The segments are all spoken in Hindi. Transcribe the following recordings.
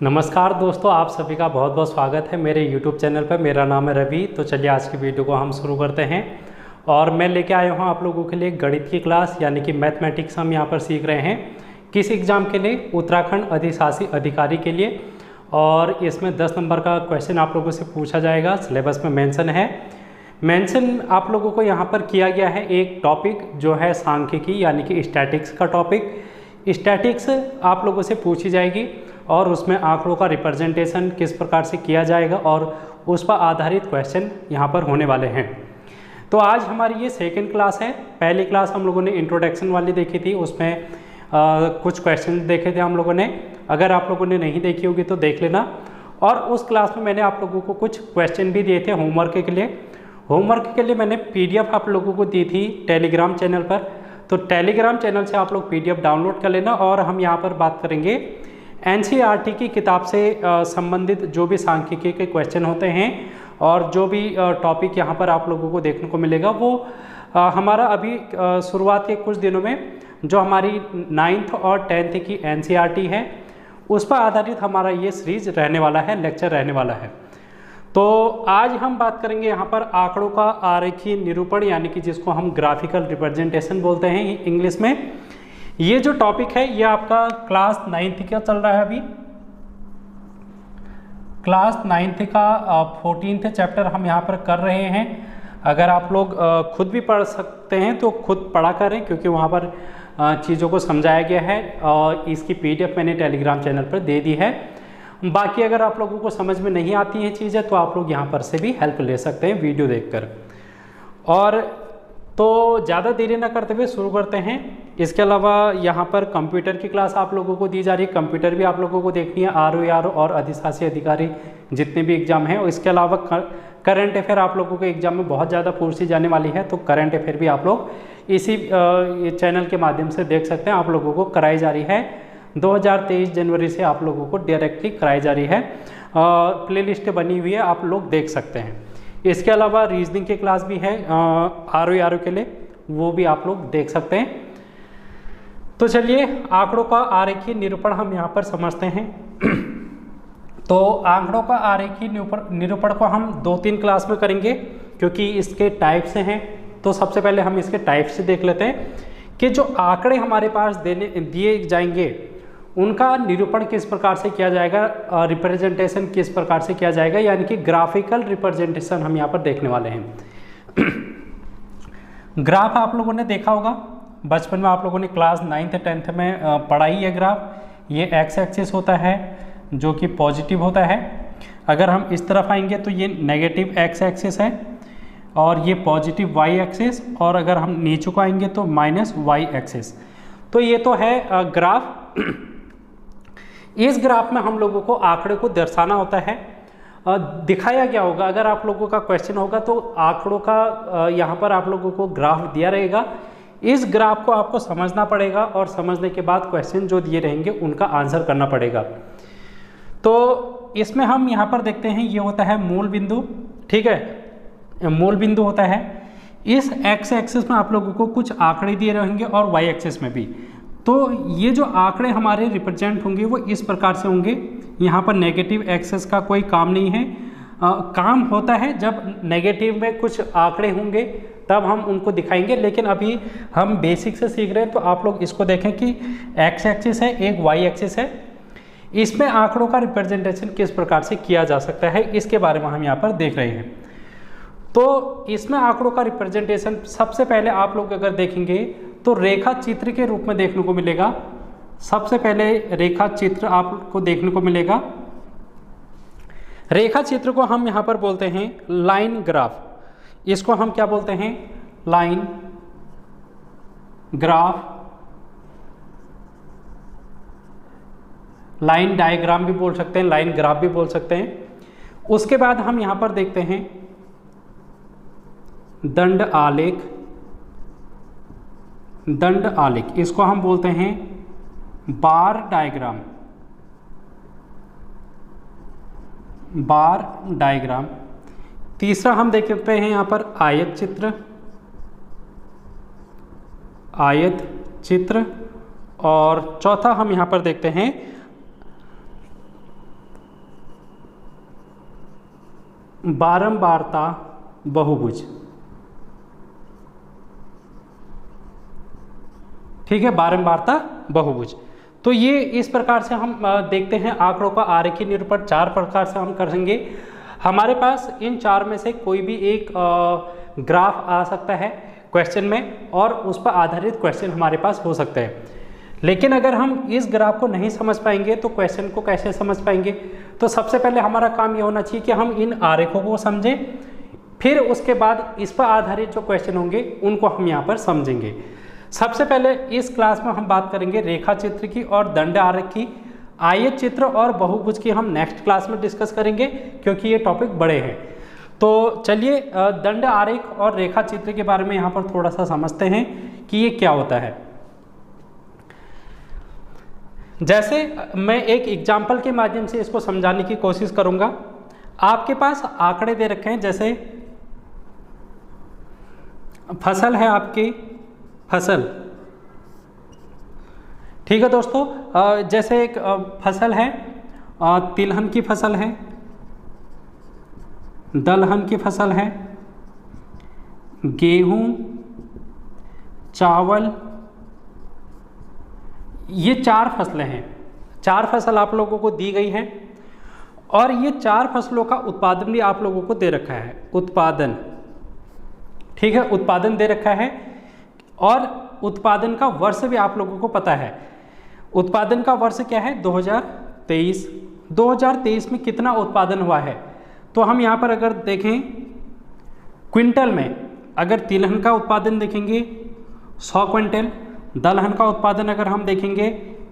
नमस्कार दोस्तों, आप सभी का बहुत बहुत स्वागत है मेरे YouTube चैनल पर। मेरा नाम है रवि। तो चलिए आज की वीडियो को हम शुरू करते हैं। और मैं लेके आया हूँ आप लोगों के लिए गणित की क्लास, यानी कि मैथमेटिक्स हम यहाँ पर सीख रहे हैं। किस एग्ज़ाम के लिए? उत्तराखंड अधिशासी अधिकारी के लिए। और इसमें 10 नंबर का क्वेश्चन आप लोगों से पूछा जाएगा। सिलेबस में मेंशन है। मेंशन आप लोगों को यहाँ पर किया गया है एक टॉपिक जो है सांख्यिकी, यानी कि स्टैटिक्स का टॉपिक। स्टैटिक्स आप लोगों से पूछी जाएगी और उसमें आंकड़ों का रिप्रेजेंटेशन किस प्रकार से किया जाएगा और उस पर आधारित क्वेश्चन यहाँ पर होने वाले हैं। तो आज हमारी ये सेकंड क्लास है। पहली क्लास हम लोगों ने इंट्रोडक्शन वाली देखी थी, उसमें कुछ क्वेश्चन देखे थे हम लोगों ने। अगर आप लोगों ने नहीं देखी होगी तो देख लेना। और उस क्लास में मैंने आप लोगों को कुछ क्वेश्चन भी दिए थे होमवर्क के लिए। होमवर्क के लिए मैंने PDF आप लोगों को दी थी टेलीग्राम चैनल पर। तो टेलीग्राम चैनल से आप लोग PDF डाउनलोड कर लेना। और हम यहाँ पर बात करेंगे NCERT की किताब से संबंधित जो भी सांख्यिकी के क्वेश्चन होते हैं और जो भी टॉपिक यहाँ पर आप लोगों को देखने को मिलेगा वो हमारा अभी शुरुआत के कुछ दिनों में जो हमारी 9th और 10th की NCERT है उस पर आधारित हमारा ये सीरीज रहने वाला है, लेक्चर रहने वाला है। तो आज हम बात करेंगे यहाँ पर आंकड़ों का आरेखीय निरूपण, यानी कि जिसको हम ग्राफिकल रिप्रेजेंटेशन बोलते हैं इंग्लिश में। ये जो टॉपिक है ये आपका क्लास 9th का चल रहा है अभी। क्लास 9th का 14th चैप्टर हम यहाँ पर कर रहे हैं। अगर आप लोग खुद भी पढ़ सकते हैं तो खुद पढ़ा करें, क्योंकि वहाँ पर चीज़ों को समझाया गया है और इसकी PDF मैंने टेलीग्राम चैनल पर दे दी है। बाकी अगर आप लोगों को समझ में नहीं आती हैं चीज़ें तो आप लोग यहाँ पर से भी हेल्प ले सकते हैं वीडियो देखकर। और तो ज़्यादा देरी ना करते हुए शुरू करते हैं। इसके अलावा यहाँ पर कंप्यूटर की क्लास आप लोगों को दी जा रही है। कंप्यूटर भी आप लोगों को देखनी है, RO और अधिशासी अधिकारी जितने भी एग्जाम हैं। और इसके अलावा करंट अफेयर आप लोगों के एग्जाम में बहुत ज़्यादा पूछी जाने वाली है। तो करंट अफेयर भी आप लोग इसी चैनल के माध्यम से देख सकते हैं। आप लोगों को कराई जा रही है 2023 जनवरी से आप लोगों को डायरेक्टली कराई जा रही है। प्लेलिस्ट बनी हुई है, आप लोग देख सकते हैं। इसके अलावा रीजनिंग की क्लास भी है RO के लिए, वो भी आप लोग देख सकते हैं। तो चलिए आंकड़ों का आरेखीय निरूपण हम यहाँ पर समझते हैं। तो आंकड़ों का आरेखीय निरूपण को हम 2-3 क्लास में करेंगे, क्योंकि इसके टाइप्स हैं। तो सबसे पहले हम इसके टाइप से देख लेते हैं कि जो आंकड़े हमारे पास दिए जाएंगे उनका निरूपण किस प्रकार से किया जाएगा, रिप्रेजेंटेशन किस प्रकार से किया जाएगा, यानी कि ग्राफिकल रिप्रेजेंटेशन हम यहाँ पर देखने वाले हैं। ग्राफ आप लोगों ने देखा होगा बचपन में, आप लोगों ने क्लास 9th 10th में पढ़ा ही है ग्राफ। ये X एक्सिस होता है जो कि पॉजिटिव होता है। अगर हम इस तरफ आएंगे तो ये नेगेटिव X एक्सिस है और ये पॉजिटिव Y एक्सिस, और अगर हम नीचे को आएंगे तो माइनस Y एक्सिस। तो ये तो है ग्राफ। इस ग्राफ में हम लोगों को आंकड़े को दर्शाना होता है। दिखाया क्या होगा, अगर आप लोगों का क्वेश्चन होगा तो आंकड़ों का यहाँ पर आप लोगों को ग्राफ दिया रहेगा। इस ग्राफ को आपको समझना पड़ेगा और समझने के बाद क्वेश्चन जो दिए रहेंगे उनका आंसर करना पड़ेगा। तो इसमें हम यहाँ पर देखते हैं ये होता है मूल बिंदु, ठीक है, मूल बिंदु होता है। इस X एक्सिस में आप लोगों को कुछ आंकड़े दिए रहेंगे और Y एक्सिस में भी। तो ये जो आंकड़े हमारे रिप्रेजेंट होंगे वो इस प्रकार से होंगे। यहाँ पर नेगेटिव एक्सिस का कोई काम नहीं है। काम होता है जब नेगेटिव में कुछ आंकड़े होंगे तब हम उनको दिखाएंगे, लेकिन अभी हम बेसिक से सीख रहे हैं। तो आप लोग इसको देखें कि X एक्सिस है, एक Y एक्सिस है। इसमें आंकड़ों का रिप्रेजेंटेशन किस प्रकार से किया जा सकता है इसके बारे में हम यहाँ पर देख रहे हैं। तो इसमें आंकड़ों का रिप्रेजेंटेशन सबसे पहले आप लोग अगर देखेंगे तो रेखा चित्र के रूप में देखने को मिलेगा। सबसे पहले रेखा चित्र आपको देखने को मिलेगा। रेखा चित्र को हम यहाँ पर बोलते हैं लाइन ग्राफ। इसको हम क्या बोलते हैं? लाइन ग्राफ, लाइन डायग्राम भी बोल सकते हैं, लाइन ग्राफ भी बोल सकते हैं। उसके बाद हम यहाँ पर देखते हैं दंड आलेख। दंड आलेख इसको हम बोलते हैं बार डायग्राम, बार डायग्राम। तीसरा हम देख सकते हैं यहाँ पर आयत चित्र, आयत चित्र। और चौथा हम यहाँ पर देखते हैं बारंबारता बहुभुज। ठीक है, बारंबारता बहुभुज। तो ये इस प्रकार से हम देखते हैं आंकड़ों का आरेखीय निरूपण 4 प्रकार से हम करेंगे। हमारे पास इन 4 में से कोई भी एक ग्राफ आ सकता है क्वेश्चन में और उस पर आधारित क्वेश्चन हमारे पास हो सकते हैं। लेकिन अगर हम इस ग्राफ को नहीं समझ पाएंगे तो क्वेश्चन को कैसे समझ पाएंगे? तो सबसे पहले हमारा काम ये होना चाहिए कि हम इन आरेखों को समझें, फिर उसके बाद इस पर आधारित जो क्वेश्चन होंगे उनको हम यहाँ पर समझेंगे। सबसे पहले इस क्लास में हम बात करेंगे रेखा चित्र की और दंड आरेख की। आयत चित्र और बहुभुज की हम नेक्स्ट क्लास में डिस्कस करेंगे क्योंकि ये टॉपिक बड़े हैं। तो चलिए दंड आरेख और रेखा चित्र के बारे में यहाँ पर थोड़ा सा समझते हैं कि ये क्या होता है। जैसे मैं एक एग्जाम्पल के माध्यम से इसको समझाने की कोशिश करूँगा। आपके पास आंकड़े दे रखे हैं, जैसे फसल है आपकी, फसल, ठीक है दोस्तों। जैसे एक फसल है, तिलहन की फसल है, दलहन की फसल है, गेहूं, चावल, ये 4 फसलें हैं। 4 फसल आप लोगों को दी गई हैं और ये 4 फसलों का उत्पादन भी आप लोगों को दे रखा है, उत्पादन, ठीक है, उत्पादन दे रखा है और उत्पादन का वर्ष भी आप लोगों को पता है। उत्पादन का वर्ष क्या है? 2023। 2023 में कितना उत्पादन हुआ है? तो हम यहाँ पर अगर देखें क्विंटल में, अगर तिलहन का उत्पादन देखेंगे 100 क्विंटल, दलहन का उत्पादन अगर हम देखेंगे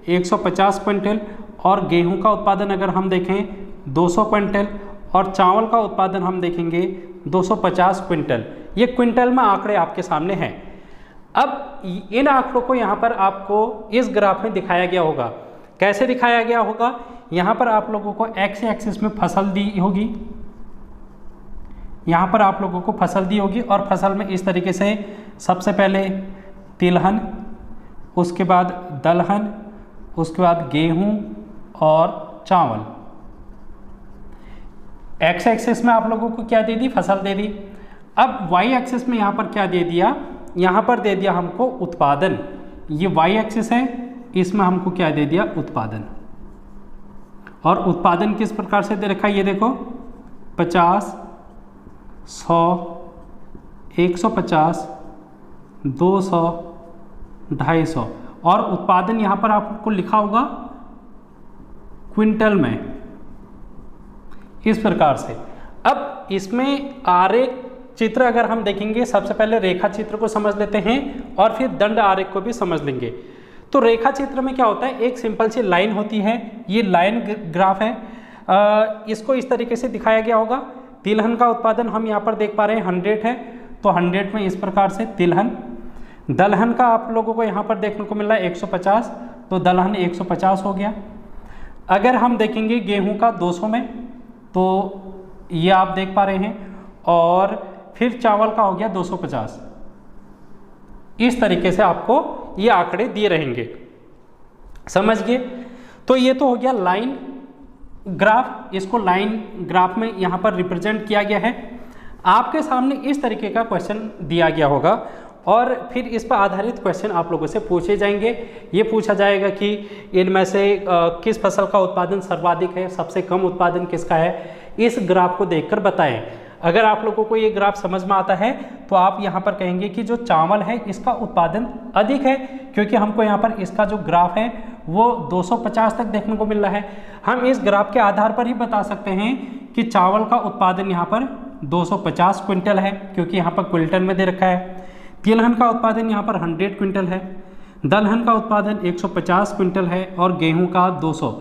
150 क्विंटल और गेहूं का उत्पादन अगर हम देखें 200 क्विंटल और चावल का उत्पादन हम देखेंगे 250 क्विंटल। ये क्विंटल में आंकड़े आपके सामने हैं। अब इन आंकड़ों को यहाँ पर आपको इस ग्राफ में दिखाया गया होगा। कैसे दिखाया गया होगा? यहाँ पर आप लोगों को एक्स एक्सिस में फसल दी होगी, यहाँ पर आप लोगों को फसल दी होगी और फसल में इस तरीके से सबसे पहले तिलहन, उसके बाद दलहन, उसके बाद गेहूं और चावल। एक्स एक्सिस में आप लोगों को क्या दे दी? फसल दे दी। अब वाई एक्सिस में यहाँ पर क्या दे दिया? यहाँ पर दे दिया हमको उत्पादन। ये वाई एक्सिस है, इसमें हमको क्या दे दिया? उत्पादन। और उत्पादन किस प्रकार से दे रखा है? ये देखो 50, 100, 150, 200, 250 और उत्पादन यहाँ पर आपको लिखा होगा क्विंटल में, इस प्रकार से। अब इसमें आरेख चित्र अगर हम देखेंगे, सबसे पहले रेखा चित्र को समझ लेते हैं और फिर दंड आरेख को भी समझ लेंगे। तो रेखा चित्र में क्या होता है? एक सिंपल सी लाइन होती है, ये लाइन ग्राफ है। इसको इस तरीके से दिखाया गया होगा। तिलहन का उत्पादन हम यहाँ पर देख पा रहे हैं 100 है, तो 100 में इस प्रकार से तिलहन। दलहन का आप लोगों को यहाँ पर देखने को मिल रहा है 150, तो दलहन 150 हो गया। अगर हम देखेंगे गेहूं का 200 में, तो ये आप देख पा रहे हैं, और फिर चावल का हो गया 250। इस तरीके से आपको ये आंकड़े दिए रहेंगे, समझ गए? तो ये तो हो गया लाइन ग्राफ। इसको लाइन ग्राफ में यहाँ पर रिप्रेजेंट किया गया है। आपके सामने इस तरीके का क्वेश्चन दिया गया होगा और फिर इस पर आधारित क्वेश्चन आप लोगों से पूछे जाएंगे। ये पूछा जाएगा कि इनमें से किस फसल का उत्पादन सर्वाधिक है, सबसे कम उत्पादन किसका है, इस ग्राफ को देखकर बताएं। अगर आप लोगों को ये ग्राफ समझ में आता है तो आप यहाँ पर कहेंगे कि जो चावल है इसका उत्पादन अधिक है, क्योंकि हमको यहाँ पर इसका जो ग्राफ है वो 250 तक देखने को मिल रहा है। हम इस ग्राफ के आधार पर ही बता सकते हैं कि चावल का उत्पादन यहाँ पर 250 क्विंटल है, क्योंकि यहाँ पर क्विंटल में दे रखा है। तिलहन का उत्पादन यहाँ पर 100 क्विंटल है, दलहन का उत्पादन 150 क्विंटल है और गेहूं का 200।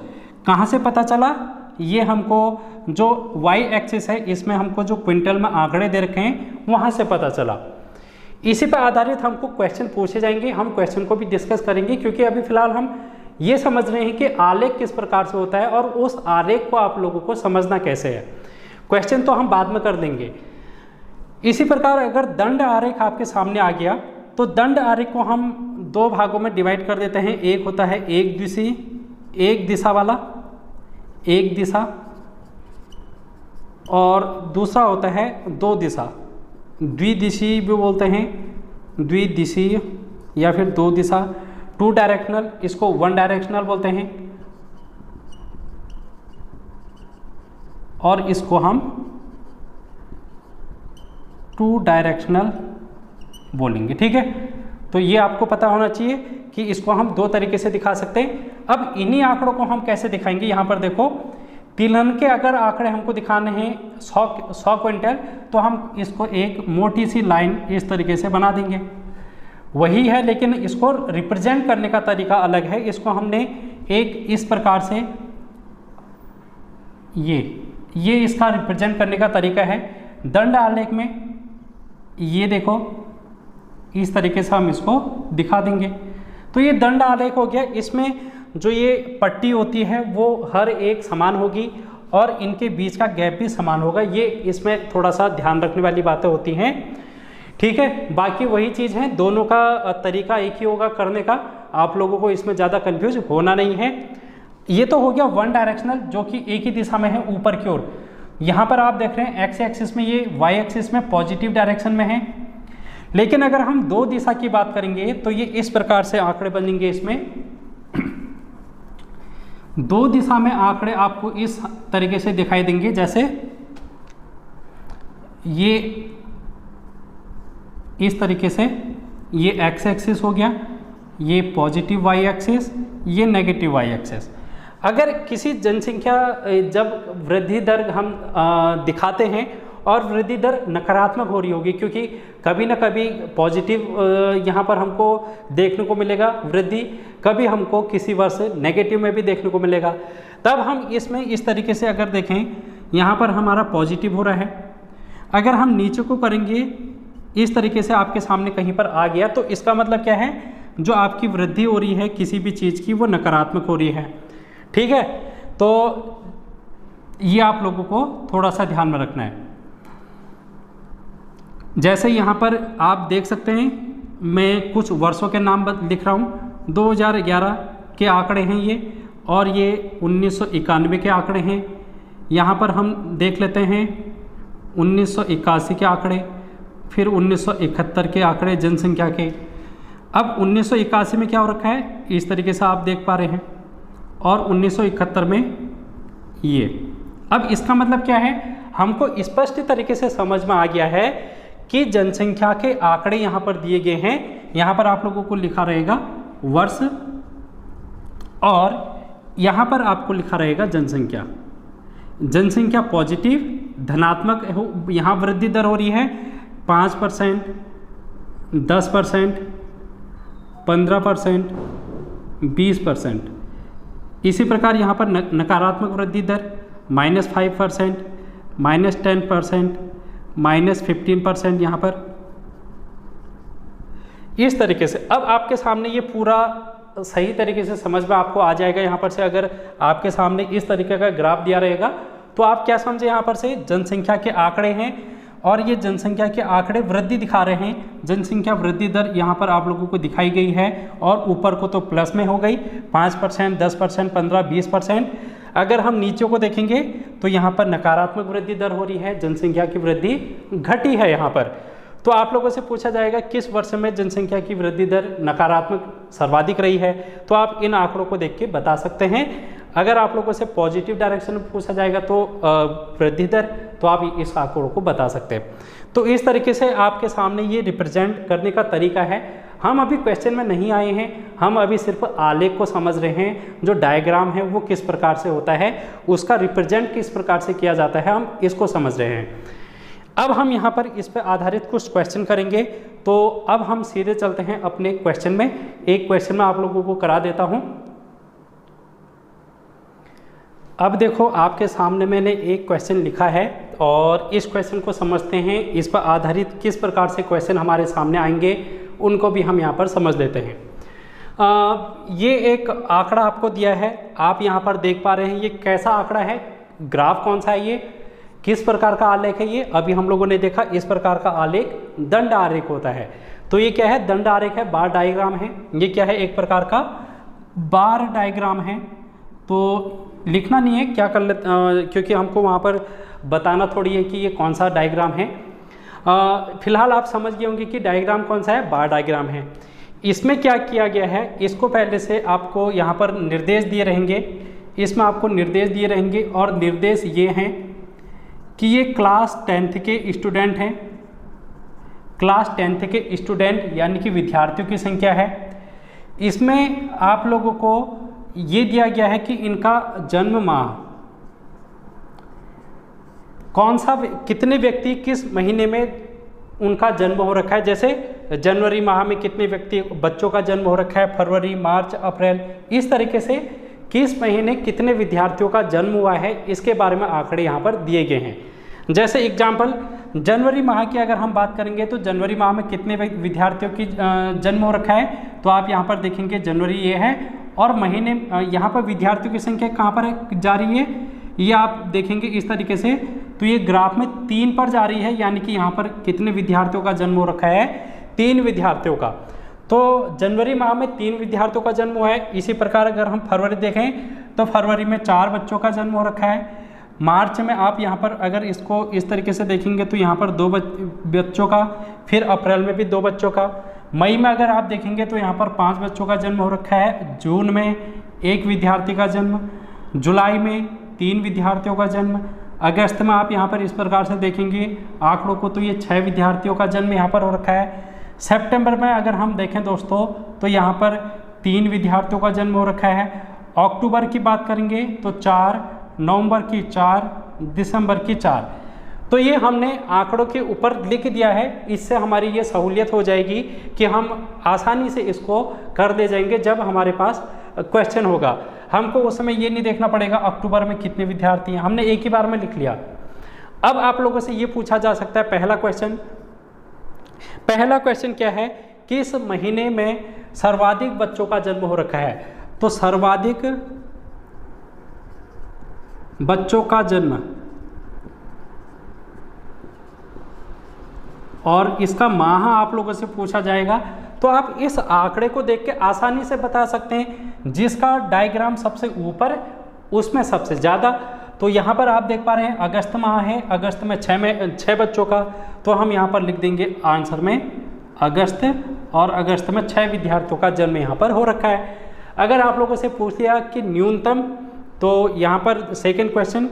कहाँ से पता चला? ये हमको जो वाई एक्सिस है इसमें हमको जो क्विंटल में आंकड़े दे रखे हैं वहाँ से पता चला। इसी पर आधारित हमको क्वेश्चन पूछे जाएंगे, हम क्वेश्चन को भी डिस्कस करेंगे, क्योंकि अभी फिलहाल हम ये समझ रहे हैं कि आलेख किस प्रकार से होता है और उस आलेख को आप लोगों को समझना कैसे है। क्वेश्चन तो हम बाद में कर लेंगे। इसी प्रकार अगर दंड आरेख आपके सामने आ गया तो दंड आरेख को हम 2 भागों में डिवाइड कर देते हैं। एक होता है एक दिशा वाला, एक दिशा, और दूसरा होता है दो दिशा, द्विदिशीय भी बोलते हैं, द्विदिशीय या फिर दो दिशा, टू डायरेक्शनल, इसको वन डायरेक्शनल बोलते हैं, और इसको हम टू डायरेक्शनल बोलेंगे। ठीक है, तो ये आपको पता होना चाहिए कि इसको हम दो तरीके से दिखा सकते हैं। अब इन्हीं आंकड़ों को हम कैसे दिखाएंगे, यहाँ पर देखो तिलहन के अगर आंकड़े हमको दिखाने हैं 100 क्विंटल, तो हम इसको एक मोटी सी लाइन इस तरीके से बना देंगे, वही है, लेकिन इसको रिप्रेजेंट करने का तरीका अलग है। इसको हमने एक इस प्रकार से, ये इसका रिप्रेजेंट करने का तरीका है। दंड आलेख में ये देखो इस तरीके से हम इसको दिखा देंगे। तो ये दंड आलेख हो गया, इसमें जो ये पट्टी होती है वो हर एक समान होगी और इनके बीच का गैप भी समान होगा। ये इसमें थोड़ा सा ध्यान रखने वाली बातें होती हैं। ठीक है, बाकी वही चीज़ है, दोनों का तरीका एक ही होगा करने का, आप लोगों को इसमें ज़्यादा कंफ्यूज होना नहीं है। ये तो हो गया वन डायरेक्शनल, जो कि एक ही दिशा में है, ऊपर की ओर। यहाँ पर आप देख रहे हैं एक्स एक्सिस में, ये वाई एक्सिस में पॉजिटिव डायरेक्शन में है। लेकिन अगर हम दो दिशा की बात करेंगे तो ये इस प्रकार से आंकड़े बनेंगे। इसमें दो दिशा में आंकड़े आपको इस तरीके से दिखाई देंगे, जैसे ये इस तरीके से, ये एक्स एक्सिस हो गया, ये पॉजिटिव वाई एक्सिस, ये नेगेटिव वाई एक्सिस। अगर किसी जनसंख्या जब वृद्धि दर हम दिखाते हैं और वृद्धि दर नकारात्मक हो रही होगी, क्योंकि कभी ना कभी पॉजिटिव यहाँ पर हमको देखने को मिलेगा वृद्धि, कभी हमको किसी वर्ष नेगेटिव में भी देखने को मिलेगा, तब हम इसमें इस तरीके से अगर देखें, यहाँ पर हमारा पॉजिटिव हो रहा है, अगर हम नीचे को करेंगे इस तरीके से आपके सामने कहीं पर आ गया, तो इसका मतलब क्या है, जो आपकी वृद्धि हो रही है किसी भी चीज़ की वो नकारात्मक हो रही है। ठीक है, तो ये आप लोगों को थोड़ा सा ध्यान में रखना है। जैसे यहाँ पर आप देख सकते हैं, मैं कुछ वर्षों के नाम लिख रहा हूँ। 2011 के आंकड़े हैं ये, और ये 1991 के आंकड़े हैं। यहाँ पर हम देख लेते हैं 1981 के आंकड़े, फिर 1971 के आंकड़े जनसंख्या के। अब 1981 में क्या हो रखा है, इस तरीके से आप देख पा रहे हैं, और 1971 में ये। अब इसका मतलब क्या है, हमको स्पष्ट तरीके से समझ में आ गया है कि जनसंख्या के आंकड़े यहाँ पर दिए गए हैं। यहाँ पर आप लोगों को लिखा रहेगा वर्ष, और यहाँ पर आपको लिखा रहेगा जनसंख्या। जनसंख्या पॉजिटिव धनात्मक, यहाँ वृद्धि दर हो रही है 5%, 10%, 15%, 20%। इसी प्रकार यहाँ पर नकारात्मक वृद्धि दर -5%, -10%, -15% यहाँ पर, इस तरीके से। अब आपके सामने ये पूरा सही तरीके से समझ में आपको आ जाएगा। यहाँ पर से अगर आपके सामने इस तरीके का ग्राफ दिया रहेगा तो आप क्या समझे, यहाँ पर से जनसंख्या के आंकड़े हैं और ये जनसंख्या के आंकड़े वृद्धि दिखा रहे हैं। जनसंख्या वृद्धि दर यहाँ पर आप लोगों को दिखाई गई है, और ऊपर को तो प्लस में हो गई 5%, 10%, 15, 20%। अगर हम नीचे को देखेंगे तो यहाँ पर नकारात्मक वृद्धि दर हो रही है, जनसंख्या की वृद्धि घटी है यहाँ पर। तो आप लोगों से पूछा जाएगा किस वर्ष में जनसंख्या की वृद्धि दर नकारात्मक सर्वाधिक रही है, तो आप इन आंकड़ों को देख के बता सकते हैं। अगर आप लोगों से पॉजिटिव डायरेक्शन में पूछा जाएगा तो वृद्धि दर, तो आप इस आंकड़ों को बता सकते हैं। तो इस तरीके से आपके सामने ये रिप्रेजेंट करने का तरीका है। हम अभी क्वेश्चन में नहीं आए हैं, हम अभी सिर्फ आलेख को समझ रहे हैं। जो डायग्राम है वो किस प्रकार से होता है, उसका रिप्रेजेंट किस प्रकार से किया जाता है, हम इसको समझ रहे हैं। अब हम यहाँ पर इस पर आधारित कुछ क्वेश्चन करेंगे। तो अब हम सीधे चलते हैं अपने क्वेश्चन में। एक क्वेश्चन मैं आप लोगों को करा देता हूँ। अब देखो आपके सामने मैंने एक क्वेश्चन लिखा है, और इस क्वेश्चन को समझते हैं। इस पर आधारित किस प्रकार से क्वेश्चन हमारे सामने आएंगे उनको भी हम यहाँ पर समझ लेते हैं। ये एक आंकड़ा आपको दिया है, आप यहाँ पर देख पा रहे हैं। ये कैसा आंकड़ा है, ग्राफ कौन सा है, ये किस प्रकार का आलेख है। ये अभी हम लोगों ने देखा इस प्रकार का आलेख दंड आरेख होता है। तो ये क्या है, दंड आरेख है, बार डायग्राम है। ये क्या है, एक प्रकार का बार डायग्राम है। तो लिखना नहीं है, क्या कर लेते, क्योंकि हमको वहाँ पर बताना थोड़ी है कि ये कौन सा डायग्राम है। फिलहाल आप समझ गए होंगे कि डायग्राम कौन सा है, बार डायग्राम है। इसमें क्या किया गया है, इसको पहले से आपको यहाँ पर निर्देश दिए रहेंगे, इसमें आपको निर्देश दिए रहेंगे और निर्देश ये हैं कि ये क्लास 10th के स्टूडेंट हैं, क्लास 10th के स्टूडेंट यानी कि विद्यार्थियों की संख्या है। इसमें आप लोगों को ये दिया गया है कि इनका जन्म माह कौन सा, कितने व्यक्ति किस महीने में उनका जन्म हो रखा है। जैसे जनवरी माह में कितने व्यक्ति बच्चों का जन्म हो रखा है, फरवरी, मार्च, अप्रैल, इस तरीके से किस महीने कितने विद्यार्थियों का जन्म हुआ है इसके बारे में आंकड़े यहाँ पर दिए गए हैं। जैसे एग्जाम्पल जनवरी माह की अगर हम बात करेंगे तो जनवरी माह में कितने विद्यार्थियों की जन्म हो रखा है, तो आप यहाँ पर देखेंगे जनवरी ये है और महीने यहाँ पर विद्यार्थियों की संख्या कहाँ पर जा रही है, ये आप देखेंगे इस तरीके से, तो ये ग्राफ में 3 पर जा रही है, यानी कि यहाँ पर कितने विद्यार्थियों का जन्म हो रखा है, 3 विद्यार्थियों का। तो जनवरी माह में 3 विद्यार्थियों का जन्म हुआ है। इसी प्रकार अगर हम फरवरी देखें तो फरवरी में 4 बच्चों का जन्म हो रखा है। मार्च में आप यहाँ पर अगर इसको इस तरीके से देखेंगे तो यहाँ पर 2 बच्चों का, फिर अप्रैल में भी 2 बच्चों का। मई में अगर आप देखेंगे तो यहाँ पर 5 बच्चों का जन्म हो रखा है। जून में 1 विद्यार्थी का जन्म, जुलाई में 3 विद्यार्थियों का जन्म, अगस्त में आप यहाँ पर इस प्रकार से देखेंगे आंकड़ों को तो ये 6 विद्यार्थियों का जन्म यहाँ पर हो रखा है। सितंबर में अगर हम देखें दोस्तों तो यहाँ पर 3 विद्यार्थियों का जन्म हो रखा है। अक्टूबर की बात करेंगे तो 4, नवंबर की 4, दिसंबर की 4। तो ये हमने आंकड़ों के ऊपर लिख दिया है, इससे हमारी ये सहूलियत हो जाएगी कि हम आसानी से इसको कर दे जाएंगे जब हमारे पास क्वेश्चन होगा। हमको उस समय ये नहीं देखना पड़ेगा अक्टूबर में कितने विद्यार्थी हैं, हमने एक ही बार में लिख लिया। अब आप लोगों से ये पूछा जा सकता है पहला क्वेश्चन क्या है, किस महीने में सर्वाधिक बच्चों का जन्म हो रखा है। तो सर्वाधिक बच्चों का जन्म और इसका माह आप लोगों से पूछा जाएगा, तो आप इस आंकड़े को देख के आसानी से बता सकते हैं। जिसका डायग्राम सबसे ऊपर उसमें सबसे ज़्यादा, तो यहाँ पर आप देख पा रहे हैं अगस्त माह है, अगस्त में 6 बच्चों का, तो हम यहाँ पर लिख देंगे आंसर में अगस्त, और अगस्त में 6 विद्यार्थियों का जन्म यहाँ पर हो रखा है। अगर आप लोगों से पूछ लिया कि न्यूनतम, तो यहाँ पर सेकंड क्वेश्चन,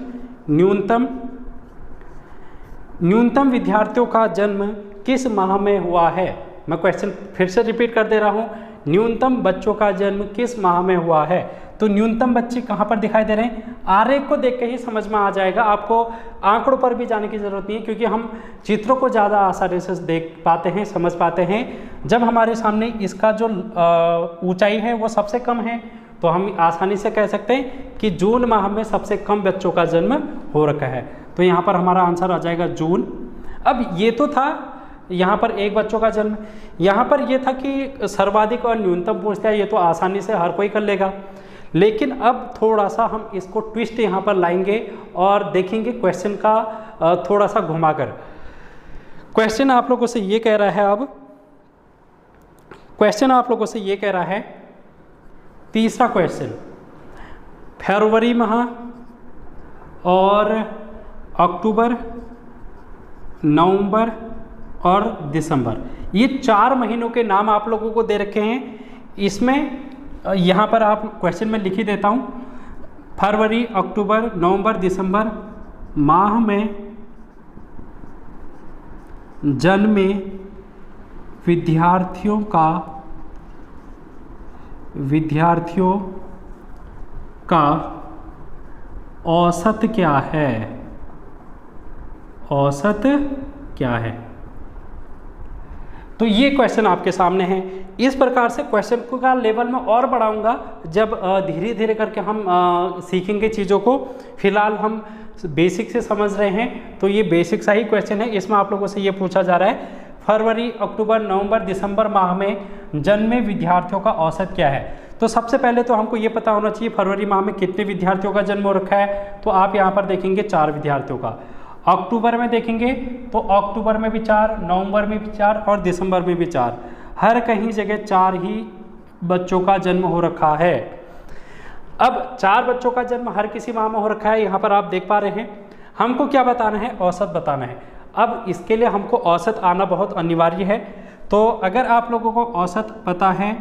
न्यूनतम विद्यार्थियों का जन्म किस माह में हुआ है। मैं क्वेश्चन फिर से रिपीट कर दे रहा हूँ, न्यूनतम बच्चों का जन्म किस माह में हुआ है। तो न्यूनतम बच्चे कहाँ पर दिखाई दे रहे हैं, आरेख को देख के ही समझ में आ जाएगा, आपको आंकड़ों पर भी जाने की ज़रूरत नहीं है, क्योंकि हम चित्रों को ज़्यादा आसानी से देख पाते हैं, समझ पाते हैं। जब हमारे सामने इसका जो ऊंचाई है वो सबसे कम है, तो हम आसानी से कह सकते हैं कि जून माह में सबसे कम बच्चों का जन्म हो रखा है। तो यहाँ पर हमारा आंसर आ जाएगा जून। अब ये तो था यहाँ पर 1 बच्चों का जन्म, यहाँ पर ये था कि सर्वाधिक और न्यूनतम पूछता है, ये तो आसानी से हर कोई कर लेगा। लेकिन अब थोड़ा सा हम इसको ट्विस्ट यहाँ पर लाएंगे और देखेंगे क्वेश्चन का थोड़ा सा घुमाकर। क्वेश्चन आप लोगों से ये कह रहा है, अब क्वेश्चन आप लोगों से ये कह रहा है, तीसरा क्वेश्चन, फरवरी माह और अक्टूबर, नवंबर और दिसंबर, ये 4 महीनों के नाम आप लोगों को दे रखे हैं। इसमें यहाँ पर आप क्वेश्चन में लिख ही देता हूँ, फरवरी, अक्टूबर, नवंबर, दिसंबर माह में जन्मे विद्यार्थियों का औसत क्या है, औसत क्या है। तो ये क्वेश्चन आपके सामने है। इस प्रकार से क्वेश्चन का लेवल में और बढ़ाऊंगा जब धीरे धीरे करके हम सीखेंगे चीज़ों को। फिलहाल हम बेसिक से समझ रहे हैं, तो ये बेसिक सा ही क्वेश्चन है। इसमें आप लोगों से ये पूछा जा रहा है, फरवरी, अक्टूबर, नवंबर, दिसंबर माह में जन्मे विद्यार्थियों का औसत क्या है। तो सबसे पहले तो हमको ये पता होना चाहिए फरवरी माह में कितने विद्यार्थियों का जन्म हो रखा है। तो आप यहाँ पर देखेंगे 4 विद्यार्थियों का। अक्टूबर में देखेंगे तो अक्टूबर में भी 4, नवंबर में भी 4 और दिसंबर में भी 4, हर कहीं जगह 4 ही बच्चों का जन्म हो रखा है। अब 4 बच्चों का जन्म हर किसी माह में हो रखा है, यहाँ पर आप देख पा रहे हैं। हमको क्या बताना है, औसत बताना है। अब इसके लिए हमको औसत आना बहुत अनिवार्य है। तो अगर आप लोगों को औसत पता है,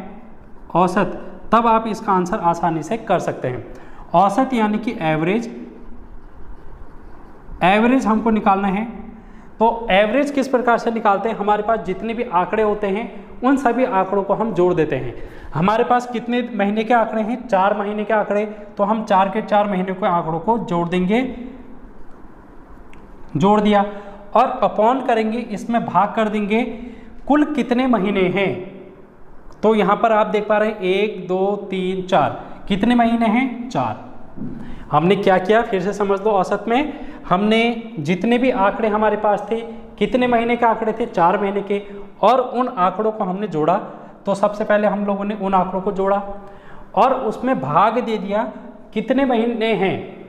औसत, तब आप इसका आंसर आसानी से कर सकते हैं। औसत यानी कि एवरेज, एवरेज हमको निकालना है। तो एवरेज किस प्रकार से निकालते हैं, हमारे पास जितने भी आंकड़े होते हैं उन सभी आंकड़ों को हम जोड़ देते हैं। हमारे पास कितने महीने के आंकड़े हैं, 4 महीने के आंकड़े, तो हम 4 के 4 महीने के आंकड़ों को जोड़ देंगे, जोड़ दिया, और अपॉन करेंगे, इसमें भाग कर देंगे कुल कितने महीने हैं। तो यहाँ पर आप देख पा रहे हैं 1 2 3 4, कितने महीने हैं, 4। हमने क्या किया, फिर से समझ लो। औसत में हमने जितने भी आंकड़े हमारे पास थे, कितने महीने के आंकड़े थे, 4 महीने के, और उन आंकड़ों को हमने जोड़ा। तो सबसे पहले हम लोगों ने उन आंकड़ों को जोड़ा और उसमें भाग दे दिया कितने महीने हैं।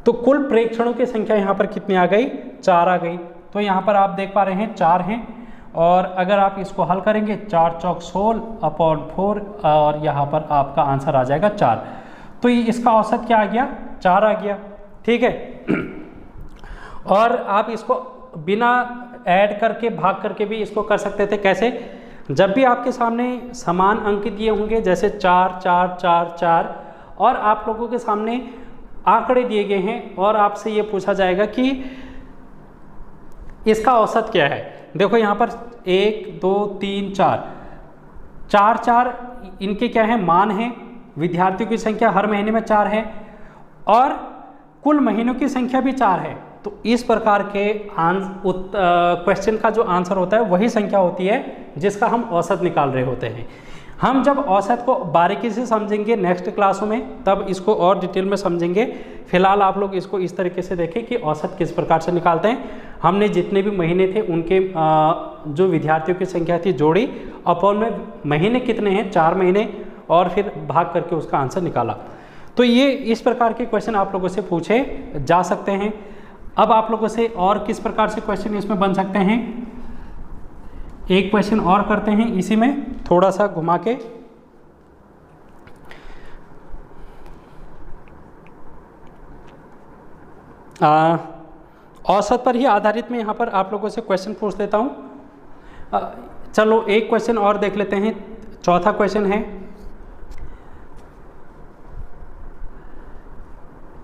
तो कुल प्रेक्षणों की संख्या यहाँ पर कितनी आ गई, 4 आ गई। तो यहाँ पर आप देख पा रहे हैं 4 हैं, और अगर आप इसको हल करेंगे 4 चौक 16 अपॉन 4, और यहाँ पर आपका आंसर आ जाएगा 4। तो ये इसका औसत क्या आ गया, 4 आ गया। ठीक है। और आप इसको बिना ऐड करके, भाग करके भी इसको कर सकते थे। कैसे, जब भी आपके सामने समान अंक दिए होंगे, जैसे 4 4 4 4, और आप लोगों के सामने आंकड़े दिए गए हैं और आपसे ये पूछा जाएगा कि इसका औसत क्या है। देखो यहाँ पर 1 2 3 4, 4 4 इनके क्या है, मान है। विद्यार्थियों की संख्या हर महीने में 4 है, और कुल महीनों की संख्या भी 4 है। तो इस प्रकार के क्वेश्चन का जो आंसर होता है वही संख्या होती है जिसका हम औसत निकाल रहे होते हैं। हम जब औसत को बारीकी से समझेंगे नेक्स्ट क्लासों में, तब इसको और डिटेल में समझेंगे। फिलहाल आप लोग इसको इस तरीके से देखें कि औसत किस प्रकार से निकालते हैं। हमने जितने भी महीने थे उनके जो विद्यार्थियों की संख्या थी जोड़ी, अपॉन में महीने कितने हैं, 4 महीने, और फिर भाग करके उसका आंसर निकाला। तो ये इस प्रकार के क्वेश्चन आप लोगों से पूछे जा सकते हैं। अब आप लोगों से और किस प्रकार से क्वेश्चन इसमें बन सकते हैं, एक क्वेश्चन और करते हैं इसी में, थोड़ा सा घुमा के। औसत पर ही आधारित मैं यहाँ पर आप लोगों से क्वेश्चन पूछ लेता हूँ। चलो एक क्वेश्चन और देख लेते हैं। चौथा क्वेश्चन है,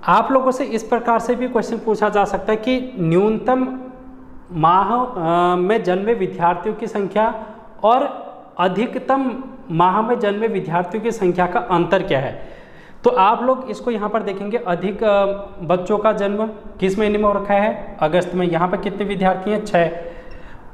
आप लोगों से इस प्रकार से भी क्वेश्चन पूछा जा सकता है कि न्यूनतम माह में जन्मे विद्यार्थियों की संख्या और अधिकतम माह में जन्मे विद्यार्थियों की संख्या का अंतर क्या है। तो आप लोग इसको यहाँ पर देखेंगे, अधिक बच्चों का जन्म किस महीने में हो रखा है, अगस्त में। यहाँ पर कितने विद्यार्थी हैं, 6,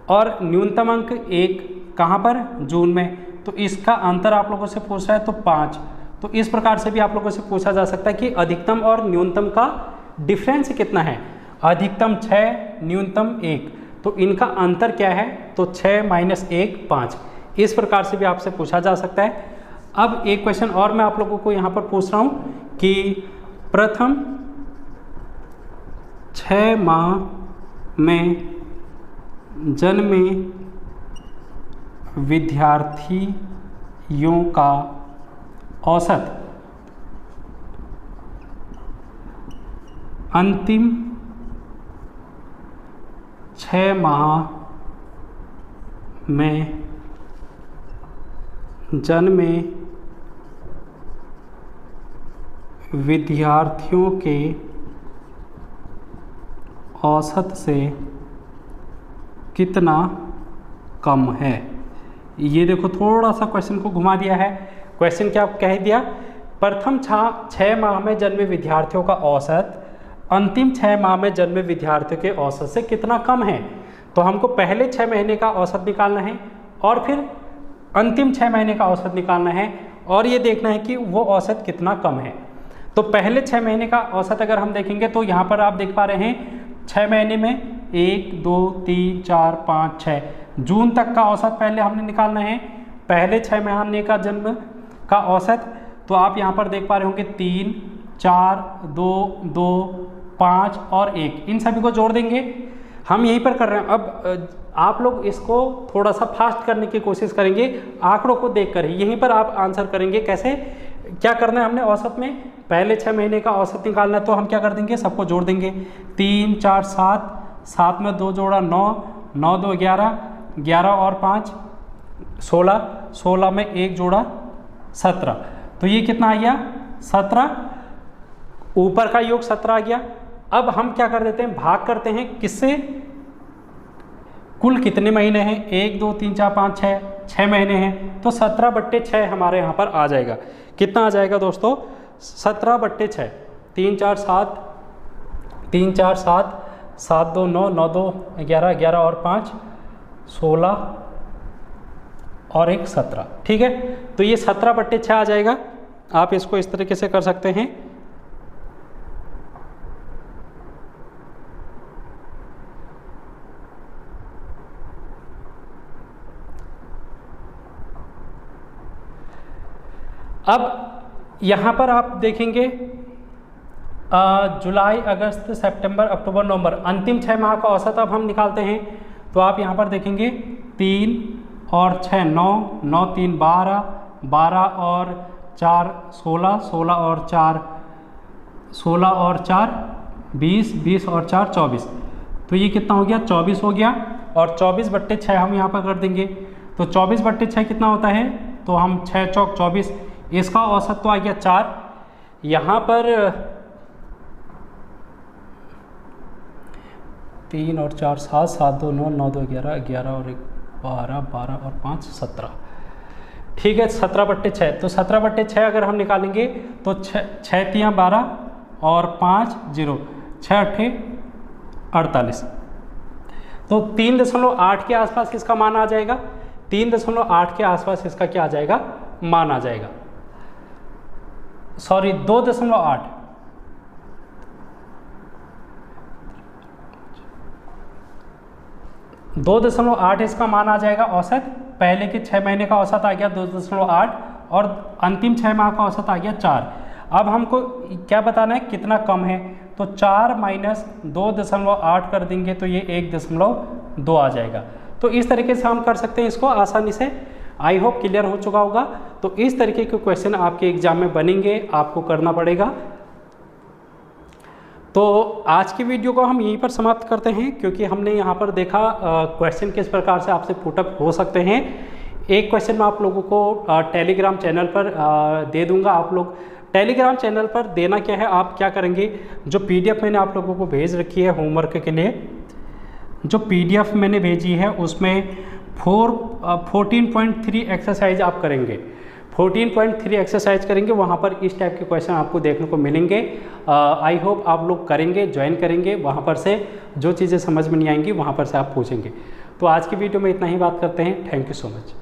और न्यूनतम अंक 1 कहाँ पर, जून में। तो इसका अंतर आप लोगों से पूछ रहा है तो 5। तो इस प्रकार से भी आप लोगों से पूछा जा सकता है कि अधिकतम और न्यूनतम का डिफरेंस कितना है। अधिकतम 6, न्यूनतम 1, तो इनका अंतर क्या है, तो 6 - 1 5। इस प्रकार से भी आपसे पूछा जा सकता है। अब एक क्वेश्चन और मैं आप लोगों को यहाँ पर पूछ रहा हूँ कि प्रथम 6 माह में जन्मे विद्यार्थियों का औसत अंतिम 6 माह में जन्मे विद्यार्थियों के औसत से कितना कम है। ये देखो थोड़ा सा क्वेश्चन को घुमा दिया है। क्वेश्चन क्या कह दिया, प्रथम 6 माह में जन्मे विद्यार्थियों का औसत अंतिम 6 माह में जन्मे विद्यार्थियों के औसत से कितना कम है। तो हमको पहले 6 महीने का औसत निकालना है और फिर अंतिम 6 महीने का औसत निकालना है, और ये देखना है कि वो औसत कितना कम है। तो पहले 6 महीने का औसत अगर हम देखेंगे तो यहाँ पर आप देख पा रहे हैं 6 महीने में 1 2 3 4 5 6 जून तक का औसत पहले हमने निकालना है। पहले 6 महीने का जन्म का औसत, तो आप यहाँ पर देख पा रहे होंगे 3 4 2 2 5 और 1, इन सभी को जोड़ देंगे। हम यहीं पर कर रहे हैं। अब आप लोग इसको थोड़ा सा फास्ट करने की कोशिश करेंगे, आंकड़ों को देखकर ही। यहीं पर आप आंसर करेंगे कैसे, क्या करना है हमने औसत में, पहले 6 महीने का औसत निकालना है, तो हम क्या कर देंगे, सबको जोड़ देंगे। 3 4 7, 7 में 2 जोड़ा 9, 9 2 11, 11 और 5 16, 16 में 1 जोड़ा 17, तो ये कितना आ गया 17, ऊपर का योग 17 आ गया। अब हम क्या कर देते हैं, भाग करते हैं किससे, कुल कितने महीने हैं, 1 2 3 4 5 6, 6 महीने हैं, तो 17/6 हमारे यहाँ पर आ जाएगा। कितना आ जाएगा दोस्तों, 17/6, 3 4 7, 3 4 7, 7 2 9, 9 2 11, 11 और 5 16 और 1 17, ठीक है। तो ये 17/6 आ जाएगा। आप इसको इस तरीके से कर सकते हैं। अब यहाँ पर आप देखेंगे जुलाई अगस्त सितंबर अक्टूबर नवंबर, अंतिम 6 माह का औसत अब हम निकालते हैं। तो आप यहाँ पर देखेंगे 3 और 6 9, 9 3 12, 12 और 4 16, 16 और 4 16 और 4 20, 20 और 4 24, तो ये कितना हो गया 24 हो गया। और 24/6 हम यहाँ पर कर देंगे। तो 24/6 कितना होता है, तो हम 6 चौक 24, इसका औसत तो आ गया 4। यहाँ पर 3 और 4 7, 7 2 9, 9 2 11, 11 और 1 12, 12 और 5 17, ठीक है 17/6। तो 17/6 अगर हम निकालेंगे तो 6 3 12 और 5 0, 6 8 48, तो 3.8 के आसपास इसका मान आ जाएगा। 3.8 के आसपास इसका क्या आ जाएगा, मान आ जाएगा। सॉरी 2.8, इसका मान आ जाएगा औसत। पहले के 6 महीने का औसत आ गया 2.8 और अंतिम 6 माह का औसत आ गया 4। अब हमको क्या बताना है, कितना कम है, तो 4 माइनस 2.8 कर देंगे तो ये 1.2 आ जाएगा। तो इस तरीके से हम कर सकते हैं इसको आसानी से। आई होप क्लियर हो चुका होगा। तो इस तरीके के क्वेश्चन आपके एग्जाम में बनेंगे, आपको करना पड़ेगा। तो आज की वीडियो को हम यहीं पर समाप्त करते हैं, क्योंकि हमने यहाँ पर देखा क्वेश्चन किस प्रकार से आपसे पुटअप हो सकते हैं। एक क्वेश्चन मैं आप लोगों को टेलीग्राम चैनल पर दे दूंगा। आप लोग टेलीग्राम चैनल पर देना क्या है, आप क्या करेंगे, जो PDF मैंने आप लोगों को भेज रखी है होमवर्क के लिए, जो PDF मैंने भेजी है उसमें 14.3 एक्सरसाइज आप करेंगे। 14.3 एक्सरसाइज करेंगे, वहाँ पर इस टाइप के क्वेश्चन आपको देखने को मिलेंगे। आई होप आप लोग करेंगे, ज्वाइन करेंगे, वहाँ पर से जो चीज़ें समझ में नहीं आएंगी वहाँ पर से आप पूछेंगे। तो आज की वीडियो में इतना ही बात करते हैं। Thank you so much.